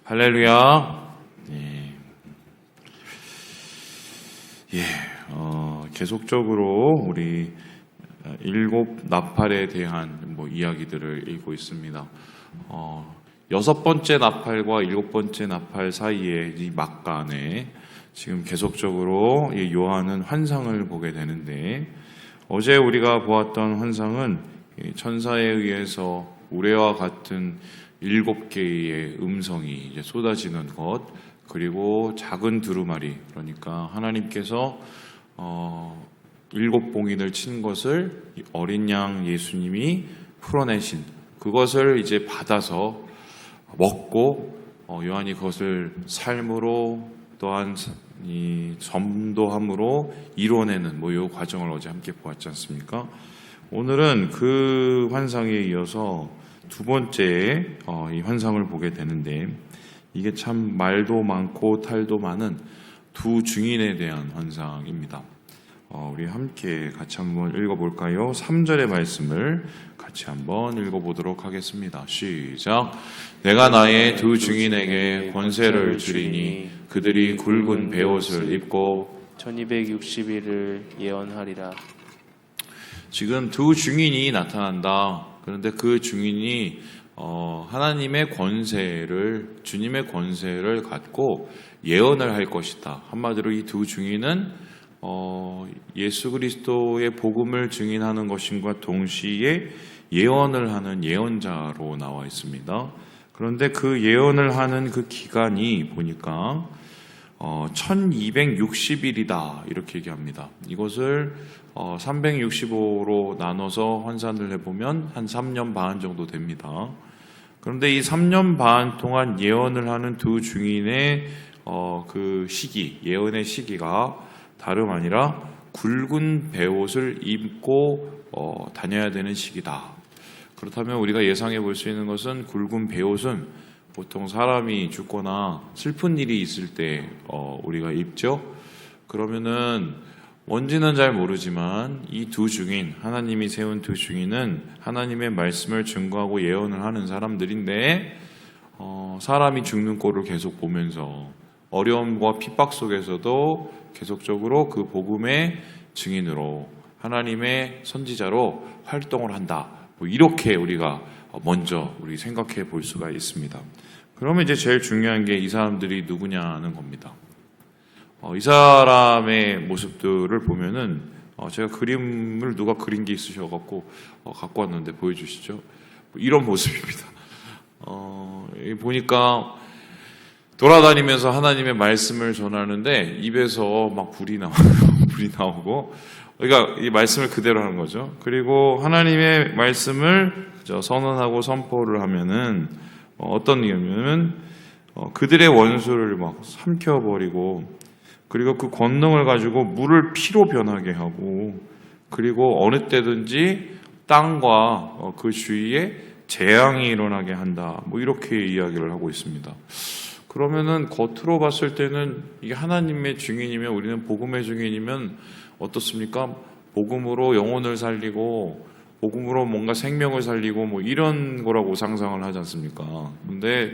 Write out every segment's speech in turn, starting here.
할렐루야. 계속적으로 우리 일곱 나팔에 대한 이야기들을 읽고 있습니다. 여섯 번째 나팔과 일곱 번째 나팔 사이에 이 막간에 지금 계속적으로 요한은 환상을 보게 되는데, 어제 우리가 보았던 환상은 천사에 의해서 우레와 같은 일곱 개의 음성이 이제 쏟아지는 것, 그리고 작은 두루마리, 그러니까 하나님께서 일곱 봉인을 친 것을 어린 양 예수님이 풀어내신 그것을 이제 받아서 먹고 요한이 그것을 삶으로 또한 이 전도함으로 이뤄내는 이 과정을 어제 함께 보았지 않습니까? 오늘은 그 환상에 이어서 두 번째 이 환상을 보게 되는데, 이게 참 말도 많고 탈도 많은 두 증인에 대한 환상입니다. 우리 함께 같이 한번 읽어볼까요? 3절의 말씀을 같이 한번 읽어보도록 하겠습니다. 시작. 내가 나의 두 증인에게 권세를 주리니 그들이 굵은 베옷을 입고 1260일을 예언하리라. 지금 두 증인이 나타난다. 그런데 그 증인이 하나님의 권세를, 주님의 권세를 갖고 예언을 할 것이다. 한마디로 이 두 증인은 예수 그리스도의 복음을 증인하는 것임과 동시에 예언을 하는 예언자로 나와 있습니다. 그런데 그 예언을 하는 그 기간이 보니까 1260일이다 이렇게 얘기합니다. 이것을 365로 나눠서 환산을 해보면 한 3년 반 정도 됩니다. 그런데 이 3년 반 동안 예언을 하는 두 증인의 그 시기, 예언의 시기가 다름 아니라 굵은 베옷을 입고 다녀야 되는 시기다. 그렇다면 우리가 예상해 볼 수 있는 것은, 굵은 베옷은 보통 사람이 죽거나 슬픈 일이 있을 때 우리가 입죠. 그러면은 뭔지는 잘 모르지만 이 두 증인, 하나님이 세운 두 증인은 하나님의 말씀을 증거하고 예언을 하는 사람들인데, 사람이 죽는 꼴을 계속 보면서 어려움과 핍박 속에서도 계속적으로 그 복음의 증인으로, 하나님의 선지자로 활동을 한다. 이렇게 우리가 먼저 우리 생각해 볼 수가 있습니다. 그러면 이제 제일 중요한 게 이 사람들이 누구냐는 겁니다. 이 사람의 모습들을 보면은 제가 그림을 누가 그린 게 있으셔갖고 갖고 왔는데 보여주시죠. 이런 모습입니다. 보니까 돌아다니면서 하나님의 말씀을 전하는데 입에서 막 불이 나오고, 그러니까 이 말씀을 그대로 하는 거죠. 그리고 하나님의 말씀을 선언하고 선포를 하면은 어떤 의미냐면 그들의 원수를 막 삼켜버리고, 그리고 그 권능을 가지고 물을 피로 변하게 하고, 그리고 어느 때든지 땅과 그 주위에 재앙이 일어나게 한다. 이렇게 이야기를 하고 있습니다. 그러면은 겉으로 봤을 때는 이게 하나님의 증인이면, 우리는 복음의 증인이면 어떻습니까? 복음으로 영혼을 살리고 복음으로 뭔가 생명을 살리고 이런 거라고 상상을 하지 않습니까? 근데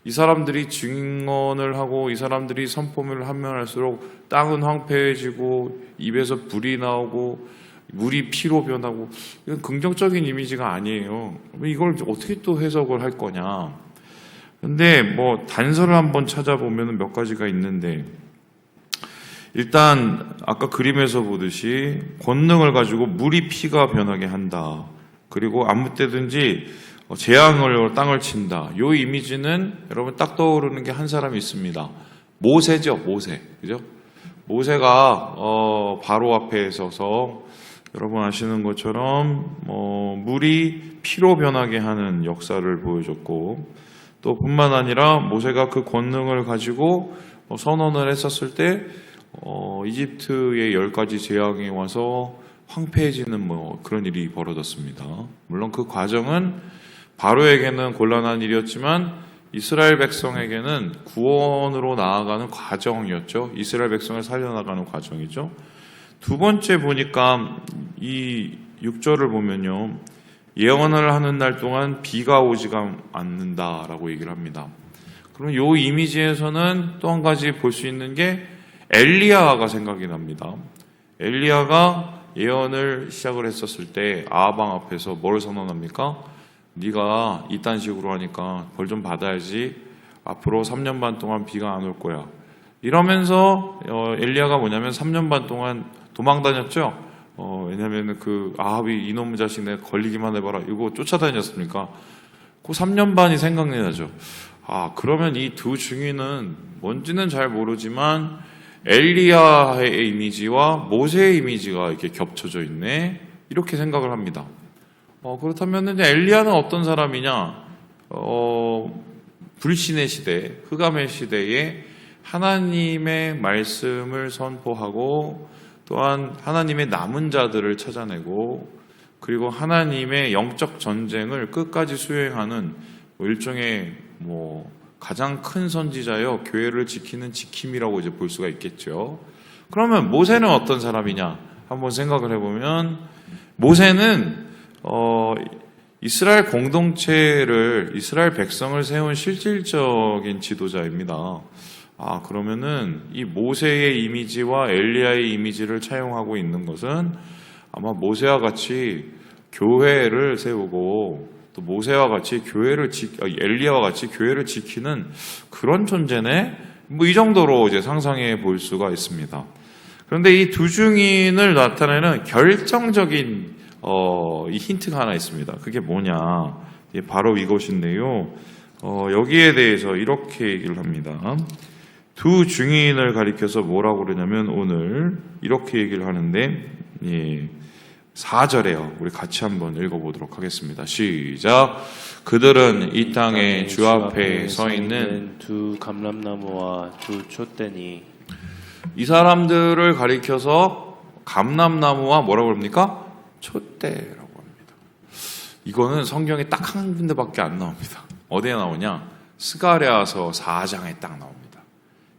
이 사람들이 증언을 하고 이 사람들이 선포를 하면 할수록 땅은 황폐해지고 입에서 불이 나오고 물이 피로 변하고, 이건 긍정적인 이미지가 아니에요. 이걸 어떻게 또 해석을 할 거냐? 근데 단서를 한번 찾아보면 몇 가지가 있는데, 일단 아까 그림에서 보듯이 권능을 가지고 물이 피가 변하게 한다. 그리고 아무 때든지 재앙을 땅을 친다. 이 이미지는 여러분 딱 떠오르는 게 한 사람이 있습니다. 모세죠, 모세. 그죠? 모세가 바로 앞에 서서 여러분 아시는 것처럼 물이 피로 변하게 하는 역사를 보여줬고, 또 뿐만 아니라 모세가 그 권능을 가지고 선언을 했었을 때 이집트의 10가지 재앙이 와서 황폐해지는 그런 일이 벌어졌습니다. 물론 그 과정은 바로에게는 곤란한 일이었지만 이스라엘 백성에게는 구원으로 나아가는 과정이었죠. 이스라엘 백성을 살려나가는 과정이죠. 두 번째 보니까 이 6절을 보면요, 예언을 하는 날 동안 비가 오지가 않는다라고 얘기를 합니다. 그럼 요 이미지에서는 또 한 가지 볼 수 있는 게 엘리야가 생각이 납니다. 엘리야가 예언을 시작을 했었을 때 아하방 앞에서 뭘 선언합니까? 네가 이딴 식으로 하니까 벌 좀 받아야지. 앞으로 3년 반 동안 비가 안 올 거야. 이러면서 엘리야가 뭐냐면 3년 반 동안 도망 다녔죠. 왜냐면 그 아합이 이놈의 자식 내가 걸리기만 해봐라 이거 쫓아다녔습니까? 그 3년 반이 생각이 나죠. 그러면 이 두 증인은 뭔지는 잘 모르지만 엘리야의 이미지와 모세의 이미지가 이렇게 겹쳐져 있네. 이렇게 생각을 합니다. 그렇다면 이제 엘리야는 어떤 사람이냐? 불신의 시대, 흑암의 시대에 하나님의 말씀을 선포하고 또한 하나님의 남은 자들을 찾아내고 그리고 하나님의 영적 전쟁을 끝까지 수행하는 일종의 가장 큰 선지자여 교회를 지키는 지킴이라고 이제 볼 수가 있겠죠. 그러면 모세는 어떤 사람이냐? 한번 생각을 해보면 모세는 이스라엘 공동체를 이스라엘 백성을 세운 실질적인 지도자입니다. 그러면은 이 모세의 이미지와 엘리야의 이미지를 차용하고 있는 것은 아마 모세와 같이 교회를 세우고 또 모세와 같이 엘리야와 같이 교회를 지키는 그런 존재네. 이 정도로 이제 상상해 볼 수가 있습니다. 그런데 이 두 증인을 나타내는 결정적인 이 힌트가 하나 있습니다. 그게 뭐냐? 바로 이것인데요. 여기에 대해서 이렇게 얘기를 합니다. 두 증인을 가리켜서 뭐라고 그러냐면 오늘 이렇게 얘기를 하는데 4절에요. 우리 같이 한번 읽어보도록 하겠습니다. 시작. 그들은 이 땅에 주 앞에 서 있는 두 감람나무와 두 촛대니. 이 사람들을 가리켜서 감람나무와 뭐라고 합니까? 촛대라고 합니다. 이거는 성경에 딱 한 군데밖에 안 나옵니다. 어디에 나오냐? 스가랴서 4장에 딱 나옵니다.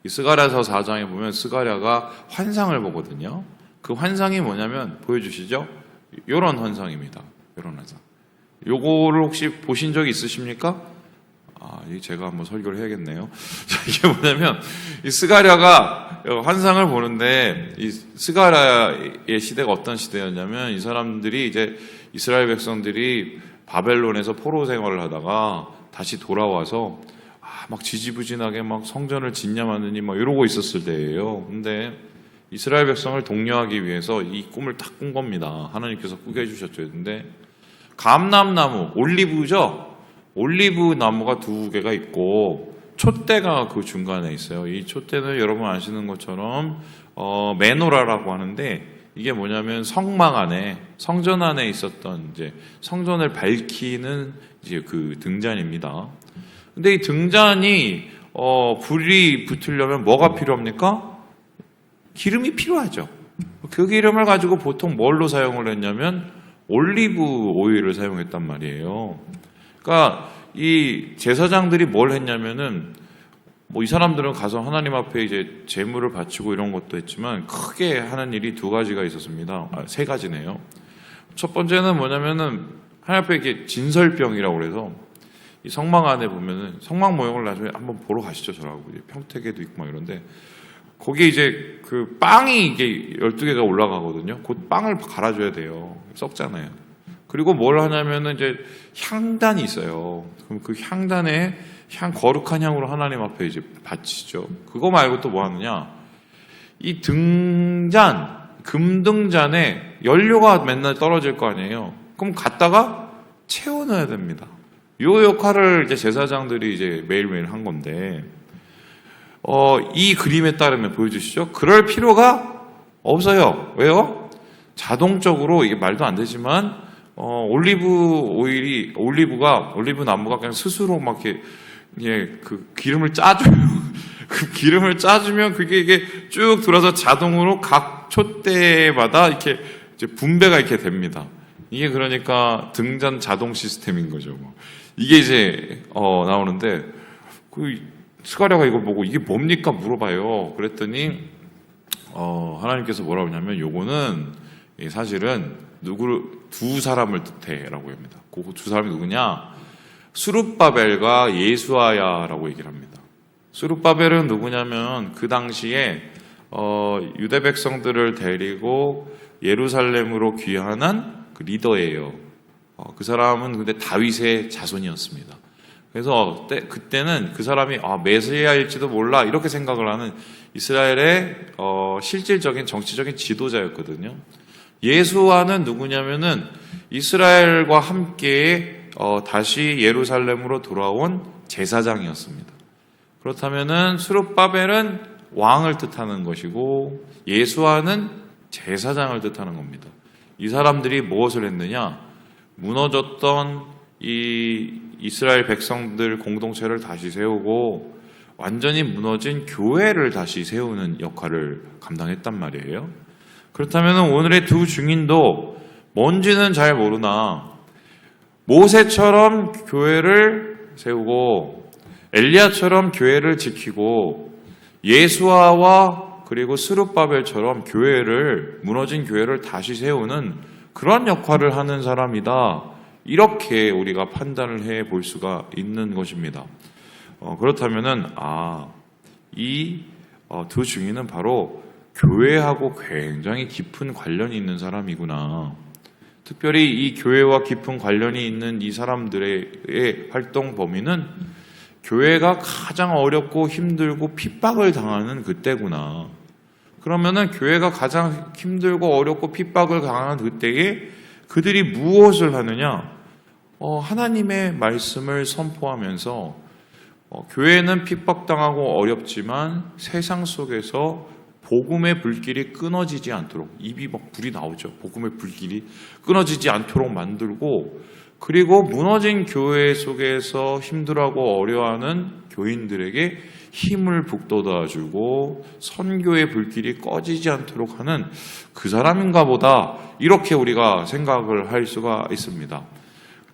이 스가랴서 4장에 보면 스가랴가 환상을 보거든요. 그 환상이 뭐냐면 보여주시죠? 요런 환상입니다. 요런 환상. 요거를 혹시 보신 적 있으십니까? 제가 한번 설교를 해야겠네요. 자, 이게 뭐냐면 이 스가랴가 환상을 보는데 이 스가랴의 시대가 어떤 시대였냐면 이 사람들이 이제 이스라엘 백성들이 바벨론에서 포로 생활을 하다가 다시 돌아와서 막 지지부진하게 막 성전을 짓냐마느니 막 이러고 있었을 때예요. 근데 이스라엘 백성을 독려하기 위해서 이 꿈을 딱 꾼 겁니다. 하나님께서 꾸게 해주셨죠. 근데 감람나무, 올리브죠. 올리브 나무가 두 개가 있고 촛대가 그 중간에 있어요. 이 촛대는 여러분 아시는 것처럼 메노라라고 하는데 이게 뭐냐면 성막 안에 성전 안에 있었던 이제 성전을 밝히는 이제 그 등잔입니다. 근데 이 등잔이 불이 붙으려면 뭐가 필요합니까? 기름이 필요하죠. 그 기름을 가지고 보통 뭘로 사용을 했냐면 올리브 오일을 사용했단 말이에요. 그러니까 이 제사장들이 뭘 했냐면은 이 사람들은 가서 하나님 앞에 이제 제물을 바치고 이런 것도 했지만 크게 하는 일이 두 가지가 있었습니다. 세 가지네요. 첫 번째는 뭐냐면은 하나님 앞에 이렇게 진설병이라고 그래서 이 성막 안에 보면은 성막 모형을 나중에 한번 보러 가시죠. 저라고 평택에도 있고 막 이런데 거기에 이제 그 빵이 이게 12개가 올라가거든요. 그 빵을 갈아줘야 돼요. 썩잖아요. 그리고 뭘 하냐면은 이제 향단이 있어요. 그럼 그 향단에 거룩한 향으로 하나님 앞에 이제 바치죠. 그거 말고 또 뭐 하느냐? 이 등잔, 금등잔에 연료가 맨날 떨어질 거 아니에요. 그럼 갖다가 채워넣어야 됩니다. 요 역할을 이제 제사장들이 이제 매일매일 한 건데, 이 그림에 따르면 보여주시죠. 그럴 필요가 없어요. 왜요? 자동적으로 이게 말도 안 되지만 올리브 나무가 그냥 스스로 막 이렇게 그 기름을 짜줘요. 그 기름을 짜주면 그게 이게 쭉 돌아서 자동으로 각 촛대마다 이렇게 이제 분배가 이렇게 됩니다. 이게 그러니까 등잔 자동 시스템인 거죠. 이게 이제 나오는데 그 스가랴가 이거 보고 이게 뭡니까 물어봐요. 그랬더니 하나님께서 뭐라고 하냐면 요거는 사실은 두 사람을 뜻해라고 합니다. 그 두 사람이 누구냐? 수룹바벨과 예수아야라고 얘기를 합니다. 스룹바벨은 누구냐면 그 당시에 유대 백성들을 데리고 예루살렘으로 귀환한 그 리더예요. 그 사람은 근데 다윗의 자손이었습니다. 그래서 그때는 그 사람이 메시아일지도 몰라 이렇게 생각을 하는 이스라엘의 실질적인 정치적인 지도자였거든요. 예수와는 누구냐면은 이스라엘과 함께 다시 예루살렘으로 돌아온 제사장이었습니다. 그렇다면은 스룹바벨은 왕을 뜻하는 것이고 예수와는 제사장을 뜻하는 겁니다. 이 사람들이 무엇을 했느냐? 무너졌던 이 이스라엘 백성들 공동체를 다시 세우고 완전히 무너진 교회를 다시 세우는 역할을 감당했단 말이에요. 그렇다면 오늘의 두 증인도 뭔지는 잘 모르나 모세처럼 교회를 세우고 엘리야처럼 교회를 지키고 예수아와 그리고 스룹바벨처럼 무너진 교회를 다시 세우는 그런 역할을 하는 사람이다. 이렇게 우리가 판단을 해 볼 수가 있는 것입니다. 그렇다면은 이 두 증인은 바로 교회하고 굉장히 깊은 관련이 있는 사람이구나. 특별히 이 교회와 깊은 관련이 있는 이 사람들의 활동 범위는 교회가 가장 어렵고 힘들고 핍박을 당하는 그때구나. 그러면은 교회가 가장 힘들고 어렵고 핍박을 당하는 그때에 그들이 무엇을 하느냐? 하나님의 말씀을 선포하면서 교회는 핍박당하고 어렵지만 세상 속에서 복음의 불길이 끊어지지 않도록 입이 막 불이 나오죠. 복음의 불길이 끊어지지 않도록 만들고 그리고 무너진 교회 속에서 힘들어하고 어려워하는 교인들에게 힘을 북돋아주고 선교의 불길이 꺼지지 않도록 하는 그 사람인가 보다 이렇게 우리가 생각을 할 수가 있습니다.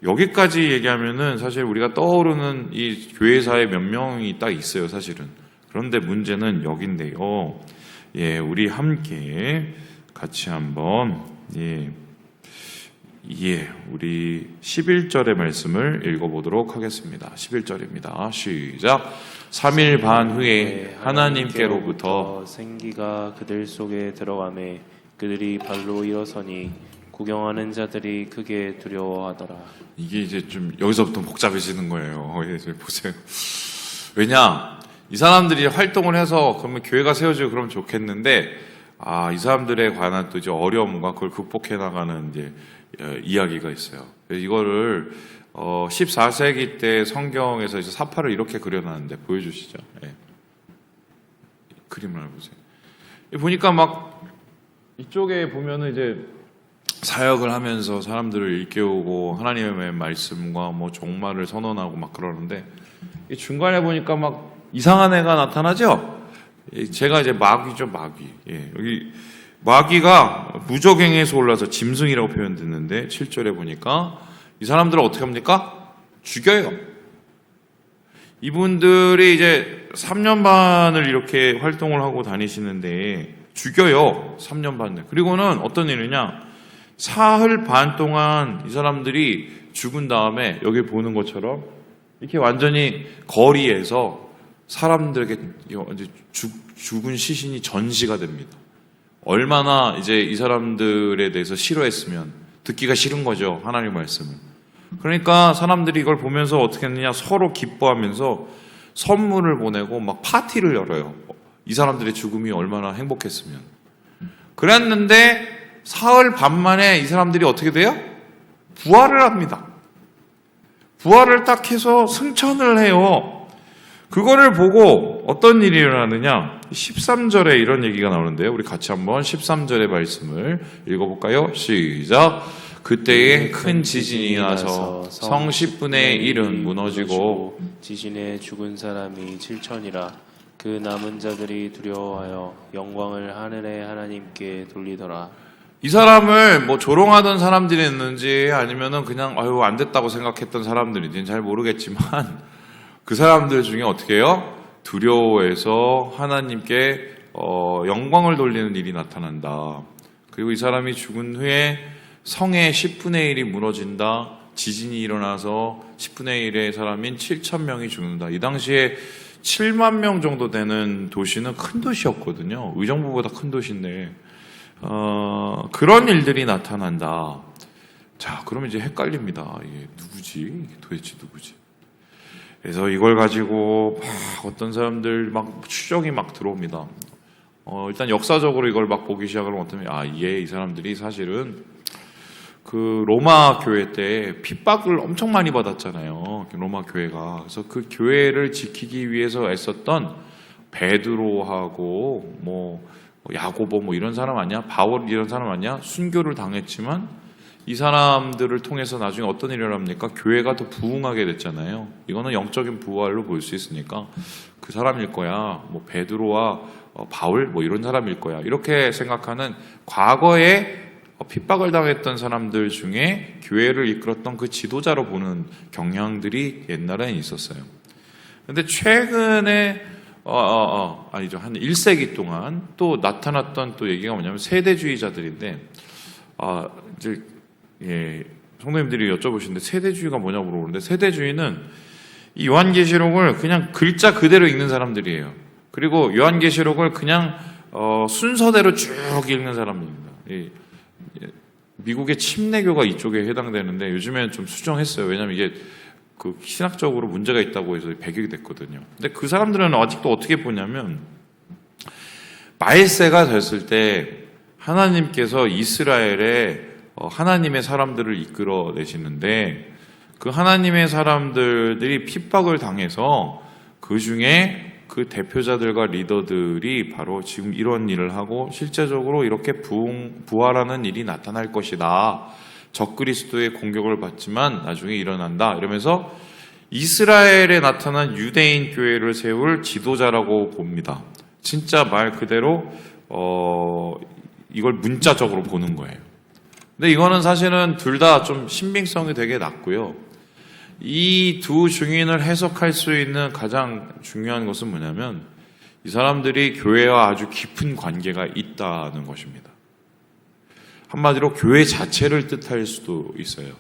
여기까지 얘기하면은 사실 우리가 떠오르는 이 교회사에 몇 명이 딱 있어요, 사실은. 그런데 문제는 여긴데요. 우리 함께 같이 한번 우리 11절의 말씀을 읽어보도록 하겠습니다. 11절입니다. 시작. 3일 반 후에 하나님께로부터 생기가 그들 속에 들어가매 그들이 발로 일어서니 구경하는 자들이 크게 두려워하더라. 이게 이제 좀 여기서부터 복잡해지는 거예요. 이제 보세요. 왜냐? 이 사람들이 활동을 해서 그러면 교회가 세워지고 그러면 좋겠는데 이 사람들에 관한 또 이제 어려움과 그걸 극복해 나가는 이제 이야기가 있어요. 이거를 14세기 때 성경에서 이제 사파를 이렇게 그려놨는데 보여주시죠. 그림을 보세요. 보니까 막 이쪽에 보면은 이제 사역을 하면서 사람들을 일깨우고 하나님의 말씀과 뭐 종말을 선언하고 막 그러는데 이 중간에 보니까 막 이상한 애가 나타나죠. 제가 이제 마귀죠, 마귀. 여기 마귀가 무적행에서 올라서 짐승이라고 표현됐는데 7절에 보니까 이 사람들을 어떻게 합니까? 죽여요. 이분들이 이제 3년 반을 이렇게 활동을 하고 다니시는데 죽여요. 3년 반을. 그리고는 어떤 일이냐? 사흘 반 동안 이 사람들이 죽은 다음에 여기 보는 것처럼 이렇게 완전히 거리에서 사람들에게 이제 죽은 시신이 전시가 됩니다. 얼마나 이제 이 사람들에 대해서 싫어했으면 듣기가 싫은 거죠. 하나님 말씀을. 그러니까 사람들이 이걸 보면서 어떻게 했느냐 서로 기뻐하면서 선물을 보내고 막 파티를 열어요. 이 사람들의 죽음이 얼마나 행복했으면. 그랬는데 사흘 반 만에 이 사람들이 어떻게 돼요? 부활을 합니다. 부활을 딱 해서 승천을 해요. 그거를 보고 어떤 일이 일어나느냐? 13절에 이런 얘기가 나오는데요. 우리 같이 한번 13절의 말씀을 읽어볼까요? 시작. 그때에 큰 지진이 나서 성 10분의 1은 무너지고 지진에 죽은 사람이 7천이라 그 남은 자들이 두려워하여 영광을 하늘의 하나님께 돌리더라. 이 사람을 뭐 조롱하던 사람들이었는지 아니면은 그냥 안 됐다고 생각했던 사람들인지는 잘 모르겠지만 그 사람들 중에 어떻게 해요? 두려워해서 하나님께 영광을 돌리는 일이 나타난다. 그리고 이 사람이 죽은 후에 성의 10분의 1이 무너진다. 지진이 일어나서 10분의 1의 사람인 7천 명이 죽는다. 이 당시에 7만 명 정도 되는 도시는 큰 도시였거든요. 의정부보다 큰 도시인데 그런 일들이 나타난다. 자, 그러면 이제 헷갈립니다. 이게 누구지? 이게 도대체 누구지? 그래서 이걸 가지고 막 어떤 사람들 막 추정이 막 들어옵니다. 일단 역사적으로 이걸 막 보기 시작하면 어떠면 이 사람들이 사실은 그 로마 교회 때 핍박을 엄청 많이 받았잖아요. 로마 교회가. 그래서 그 교회를 지키기 위해서 애썼던 베드로하고 뭐 야고보 뭐 이런 사람 아니야? 바울 이런 사람 아니야? 순교를 당했지만 이 사람들을 통해서 나중에 어떤 일을 합니까? 교회가 더 부흥하게 됐잖아요. 이거는 영적인 부활로 볼 수 있으니까 그 사람일 거야. 뭐 베드로와 바울 뭐 이런 사람일 거야. 이렇게 생각하는 과거에 핍박을 당했던 사람들 중에 교회를 이끌었던 그 지도자로 보는 경향들이 옛날에는 있었어요. 근데 최근에 아니죠. 한 1세기 동안 또 나타났던 또 얘기가 뭐냐면 세대주의자들인데 이제 성도님들이 여쭤보시는데 세대주의가 뭐냐고 물어보는데 세대주의는 이 요한계시록을 그냥 글자 그대로 읽는 사람들이에요. 그리고 요한계시록을 그냥 순서대로 쭉 읽는 사람들입니다. 미국의 침례교가 이쪽에 해당되는데 요즘에는 좀 수정했어요. 왜냐하면 이게 그 신학적으로 문제가 있다고 해서 배격이 됐거든요. 근데 그 사람들은 아직도 어떻게 보냐면 말세가 됐을 때 하나님께서 이스라엘에 하나님의 사람들을 이끌어내시는데 그 하나님의 사람들이 핍박을 당해서 그 중에 그 대표자들과 리더들이 바로 지금 이런 일을 하고 실제적으로 이렇게 부활하는 일이 나타날 것이다. 적그리스도의 공격을 받지만 나중에 일어난다. 이러면서 이스라엘에 나타난 유대인 교회를 세울 지도자라고 봅니다. 진짜 말 그대로 이걸 문자적으로 보는 거예요. 근데 이거는 사실은 둘 다 좀 신빙성이 되게 낮고요. 이 두 증인을 해석할 수 있는 가장 중요한 것은 뭐냐면 이 사람들이 교회와 아주 깊은 관계가 있다는 것입니다. 한마디로 교회 자체를 뜻할 수도 있어요.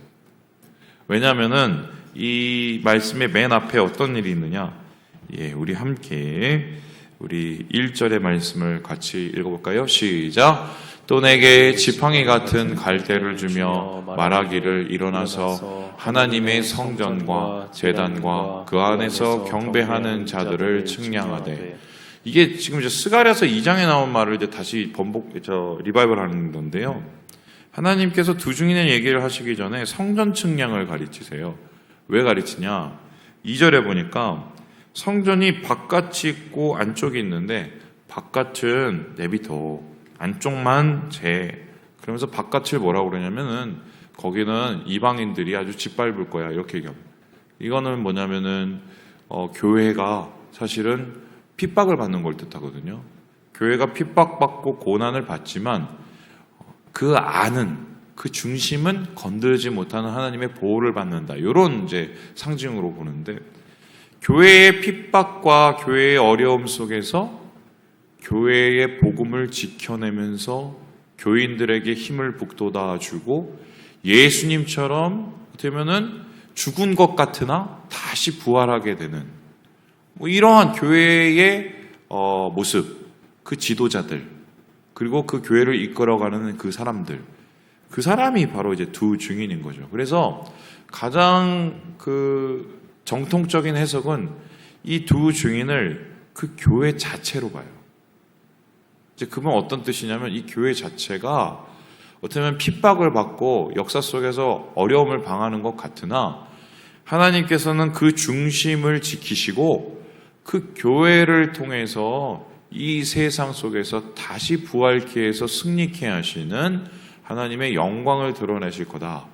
왜냐하면은 이 말씀의 맨 앞에 어떤 일이 있느냐? 우리 함께 우리 1절의 말씀을 같이 읽어볼까요? 시작! 또 내게 지팡이 같은 갈대를 주며 말하기를 일어나서 하나님의 성전과 제단과 그 안에서 경배하는 자들을 측량하되. 이게 지금 이제 스가랴서 2장에 나온 말을 이제 다시 리바이벌 하는 건데요. 하나님께서 두 증인의 얘기를 하시기 전에 성전 측량을 가르치세요. 왜 가르치냐? 2절에 보니까 성전이 바깥이 있고 안쪽이 있는데 바깥은 내비둬, 안쪽만 재. 그러면서 바깥을 뭐라고 그러냐면은 거기는 이방인들이 아주 짓밟을 거야 이렇게 얘기합니다. 이거는 뭐냐면은 교회가 사실은 핍박을 받는 걸 뜻하거든요. 교회가 핍박받고 고난을 받지만 그 안은 그 중심은 건드리지 못하는 하나님의 보호를 받는다. 이런 이제 상징으로 보는데 교회의 핍박과 교회의 어려움 속에서 교회의 복음을 지켜내면서 교인들에게 힘을 북돋아 주고 예수님처럼 되면은 죽은 것 같으나 다시 부활하게 되는 이러한 교회의 모습, 그 지도자들 그리고 그 교회를 이끌어가는 그 사람들, 그 사람이 바로 이제 두 증인인 거죠. 그래서 가장 그 정통적인 해석은 이 두 증인을 그 교회 자체로 봐요. 이제 그건 어떤 뜻이냐면 이 교회 자체가 어떻게 보면 핍박을 받고 역사 속에서 어려움을 당하는 것 같으나 하나님께서는 그 중심을 지키시고 그 교회를 통해서 이 세상 속에서 다시 부활케 해서 승리케 하시는 하나님의 영광을 드러내실 거다.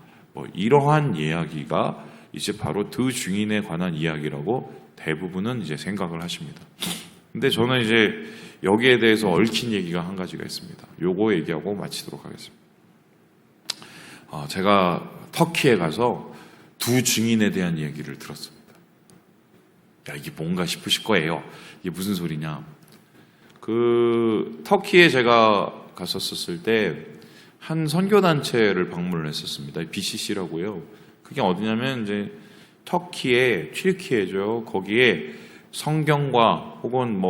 이러한 이야기가 이제 바로 두 증인에 관한 이야기라고 대부분은 이제 생각을 하십니다. 근데 저는 이제 여기에 대해서 얽힌 얘기가 한 가지가 있습니다. 요거 얘기하고 마치도록 하겠습니다. 제가 터키에 가서 두 증인에 대한 얘기를 들었습니다. 이게 뭔가 싶으실 거예요. 이게 무슨 소리냐. 터키에 제가 갔었을 때 한 선교단체를 방문을 했었습니다. BCC라고요. 그게 어디냐면 이제 터키의 튀르키예죠. 거기에 성경과 혹은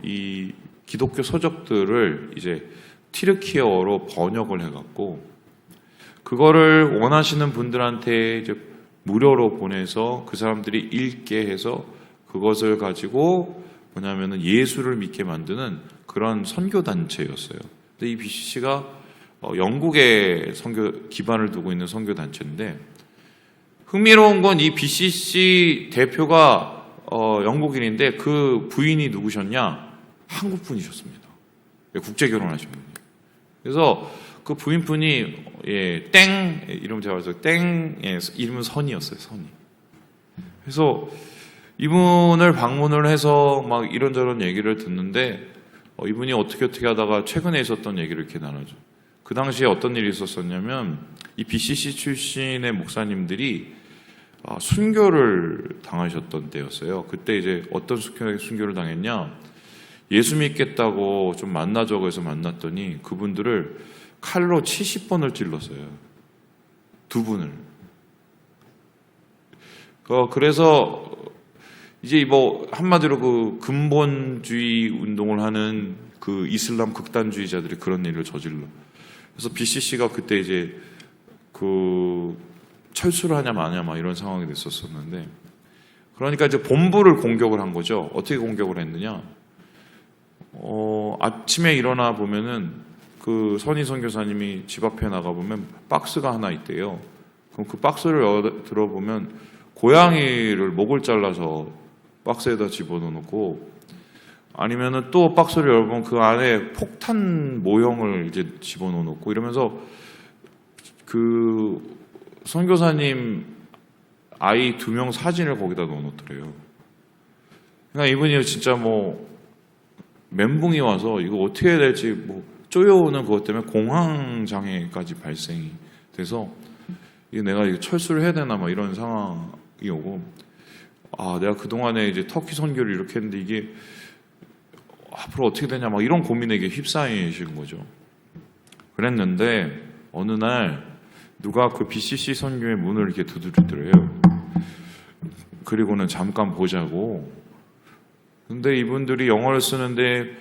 이 기독교 서적들을 이제 튀르키예어로 번역을 해갖고 그거를 원하시는 분들한테 이제 무료로 보내서 그 사람들이 읽게 해서 그것을 가지고 뭐냐면은 예수를 믿게 만드는 그런 선교 단체였어요. 근데 이 BCC가 영국에 선교 기반을 두고 있는 선교 단체인데 흥미로운 건 이 BCC 대표가 영국인인데 그 부인이 누구셨냐? 한국 분이셨습니다. 국제 결혼하신 분이. 그래서 그 부인분이 땡 이름 제가 봐서 땡 이름은 선이었어요. 선이. 그래서 이분을 방문을 해서 막 이런저런 얘기를 듣는데 이분이 어떻게 하다가 최근에 있었던 얘기를 이렇게 나누죠. 그 당시에 어떤 일이 있었었냐면 이 BCC 출신의 목사님들이 순교를 당하셨던 때였어요. 그때 이제 어떤 순교를 당했냐? 예수 믿겠다고 좀 만나자고 해서 만났더니 그분들을 칼로 70번을 찔렀어요. 두 분을. 그래서 이제 한마디로 그 근본주의 운동을 하는 그 이슬람 극단주의자들이 그런 일을 저질러. 그래서 BCC가 그때 이제 그 철수를 하냐 마냐 막 이런 상황이 됐었었는데 그러니까 이제 본부를 공격을 한 거죠. 어떻게 공격을 했느냐? 아침에 일어나 보면은 그 선희 선교사님이 집 앞에 나가 보면 박스가 하나 있대요. 그럼 그 박스를 들어보면 고양이를 목을 잘라서 박스에다 집어넣고 아니면은 또 박스를 열어보면 그 안에 폭탄 모형을 이제 집어넣고 이러면서 그 선교사님 아이 2명 사진을 거기다 넣어놓더래요. 그러니까 이분이 진짜 멘붕이 와서 이거 어떻게 해야 될지 쪼여오는 그것 때문에 공황 장애까지 발생이 돼서 이게 내가 철수를 해야 되나 막 이런 상황이 오고 내가 그동안에 이제 터키 선교를 이렇게 했는데 이게 앞으로 어떻게 되냐 막 이런 고민에 휩싸이신 거죠. 그랬는데 어느 날 누가 그 BCC 선교의 문을 이렇게 두드리더래요. 그리고는 잠깐 보자고. 근데 이분들이 영어를 쓰는데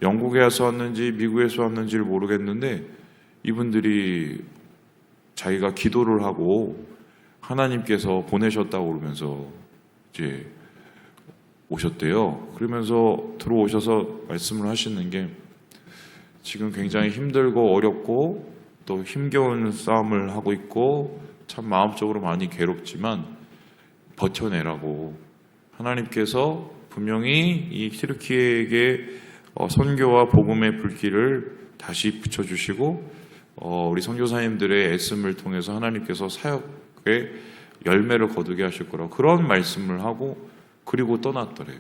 영국에서 왔는지 미국에서 왔는지를 모르겠는데 이분들이 자기가 기도를 하고 하나님께서 보내셨다고 그러면서 이제 오셨대요. 그러면서 들어오셔서 말씀을 하시는 게 지금 굉장히 힘들고 어렵고 또 힘겨운 싸움을 하고 있고 참 마음적으로 많이 괴롭지만 버텨내라고 하나님께서 분명히 이 튀르키예에게 선교와 복음의 불길을 다시 붙여주시고 우리 선교사님들의 애씀을 통해서 하나님께서 사역의 열매를 거두게 하실 거라고 그런 말씀을 하고 그리고 떠났더래요.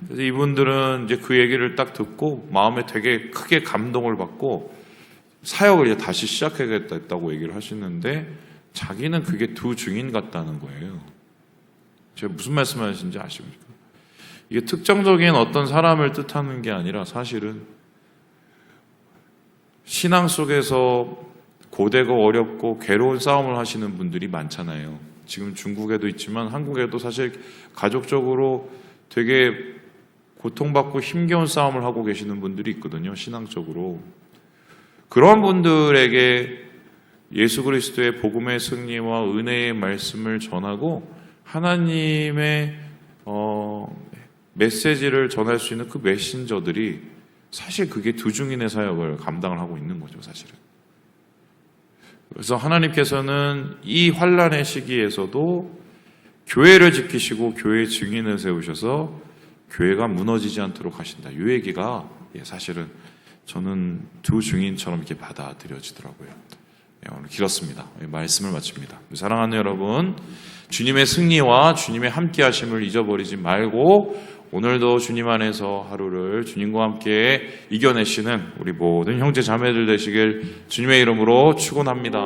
그래서 이분들은 이제 그 얘기를 딱 듣고 마음에 되게 크게 감동을 받고 사역을 이제 다시 시작하겠다고 얘기를 하시는데 자기는 그게 두 증인 같다는 거예요. 제가 무슨 말씀하시는지 아십니까? 이게 특정적인 어떤 사람을 뜻하는 게 아니라 사실은 신앙 속에서 고되고 어렵고 괴로운 싸움을 하시는 분들이 많잖아요. 지금 중국에도 있지만 한국에도 사실 가족적으로 되게 고통받고 힘겨운 싸움을 하고 계시는 분들이 있거든요. 신앙적으로. 그런 분들에게 예수 그리스도의 복음의 승리와 은혜의 말씀을 전하고 하나님의 메시지를 전할 수 있는 그 메신저들이 사실 그게 두 증인의 사역을 감당을 하고 있는 거죠, 사실은. 그래서 하나님께서는 이 환란의 시기에서도 교회를 지키시고 교회의 증인을 세우셔서 교회가 무너지지 않도록 하신다. 이 얘기가 사실은 저는 두 증인처럼 이렇게 받아들여지더라고요. 오늘 길었습니다. 말씀을 마칩니다. 사랑하는 여러분, 주님의 승리와 주님의 함께하심을 잊어버리지 말고 오늘도 주님 안에서 하루를 주님과 함께 이겨내시는 우리 모든 형제 자매들 되시길 주님의 이름으로 축원합니다.